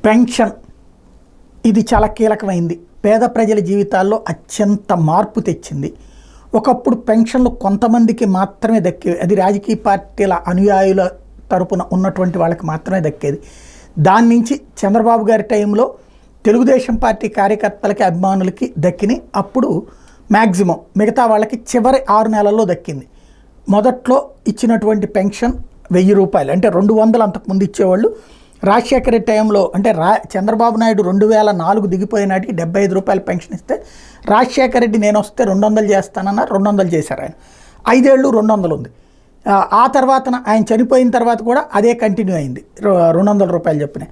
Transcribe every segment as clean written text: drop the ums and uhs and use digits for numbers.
Pension ఇది చాలా కీలకమైంది. పేద ప్రజల జీవితాల్లో అత్యంత మార్పు తెచ్చింది. ఒకప్పుడు పెన్షన్లు కొంతమందికి మాత్రమే దక్కేవి. అది రాజకీయ పార్టీల అనుయాయుల తరపున ఉన్నటువంటి వాళ్ళకి మాత్రమే దక్కేది. దాని నుంచి చంద్రబాబు గారి టైంలో తెలుగుదేశం పార్టీ కార్యకర్తలకి అభిమానులకి దక్కినాయి. అప్పుడు మ్యాక్సిమం మిగతా వాళ్ళకి చివరి 6 నెలల్లో దక్కింది. మొదట్లో ఇచ్చినటువంటి పెన్షన్ 1000 రూపాయలు, అంటే 200 అంతకుముందు ఇచ్చేవాళ్ళు. రాజశేఖర రెడ్డి టైంలో అంటే చంద్రబాబు నాయుడు 2004 దిగిపోయిన నాటికి 75 రూపాయలు పెన్షన్ ఇస్తే, రాజశేఖర రెడ్డి నేను వస్తే 200 చేస్తానన్నారు. 200 చేశారు ఆయన. 5 ఏళ్ళు 200 ఉంది. ఆ తర్వాత ఆయన చనిపోయిన తర్వాత కూడా అదే కంటిన్యూ అయింది, 200 రూపాయలు చెప్పిన.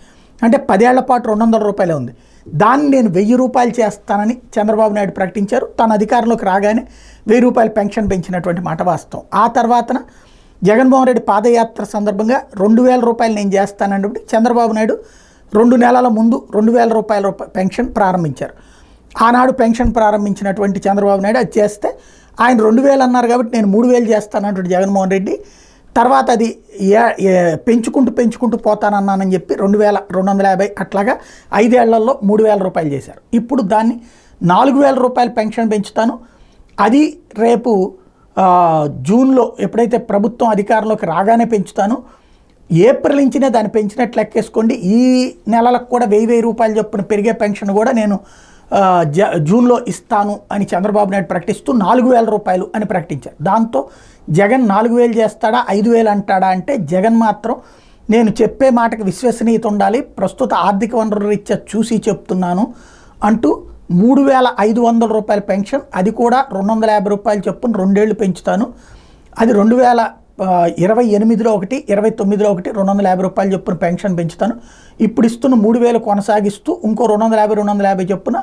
అంటే 10 ఏళ్ల పాటు 200 రూపాయలే ఉంది. దాన్ని నేను 1000 రూపాయలు చేస్తానని చంద్రబాబు నాయుడు ప్రకటించారు. తన అధికారంలోకి రాగానే 1000 రూపాయలు పెన్షన్ పెంచినటువంటి మాట వాస్తవం. ఆ తర్వాతన జగన్మోహన్ రెడ్డి పాదయాత్ర సందర్భంగా 2000 రూపాయలు నేను చేస్తానన్నప్పుడు చంద్రబాబు నాయుడు 2 నెలల ముందు 2000 రూపాయల పెన్షన్ ప్రారంభించారు. ఆనాడు పెన్షన్ ప్రారంభించినటువంటి చంద్రబాబు నాయుడు అది చేస్తే, ఆయన 2000 అన్నారు కాబట్టి నేను 3000 చేస్తానంటాడు జగన్మోహన్ రెడ్డి. తర్వాత అది పెంచుకుంటూ పోతానన్నానని చెప్పి 2250 అట్లాగా 5 ఏళ్లలో 3000 రూపాయలు చేశారు. ఇప్పుడు దాన్ని 4000 రూపాయలు పెన్షన్ పెంచుతాను, అది రేపు జూన్లో ఎప్పుడైతే ప్రభుత్వం అధికారంలోకి రాగానే పెంచుతాను, ఏప్రిల్ నుంచినే దాన్ని పెంచినట్లు లెక్కేసుకోండి. ఈ నెలలకు కూడా 1000 రూపాయలు చొప్పున పెరిగే పెన్షన్ కూడా నేను జూన్లో ఇస్తాను అని చంద్రబాబు నాయుడు ప్రకటిస్తూ 4000 రూపాయలు అని ప్రకటించారు. దాంతో జగన్ 4000 చేస్తాడా 5000 అంటాడా అంటే, జగన్ మాత్రం నేను చెప్పే మాటకి విశ్వసనీయత ఉండాలి, ప్రస్తుత ఆర్థిక వనరుల రీత్యా చూసి చెప్తున్నాను అంటూ 3500 రూపాయల పెన్షన్, అది కూడా 250 రూపాయలు చొప్పున 2 ఏళ్ళు పెంచుతాను, అది 2028లో ఒకటి 29లో ఒకటి 250 రూపాయలు చొప్పున పెన్షన్ పెంచుతాను, ఇప్పుడు ఇస్తున్న 3000 కొనసాగిస్తూ ఇంకో 250 చొప్పున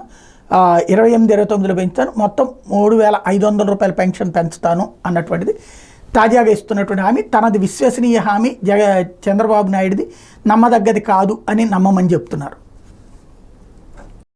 28-29లో పెంచుతాను, మొత్తం 3500 రూపాయల పెన్షన్ పెంచుతాను అన్నటువంటిది తాజాగా ఇస్తున్నటువంటి హామీ. తనది విశ్వసనీయ హామీ, చంద్రబాబు నాయుడిది నమ్మదగ్గది కాదు అని నమ్మమని చెప్తున్నారు.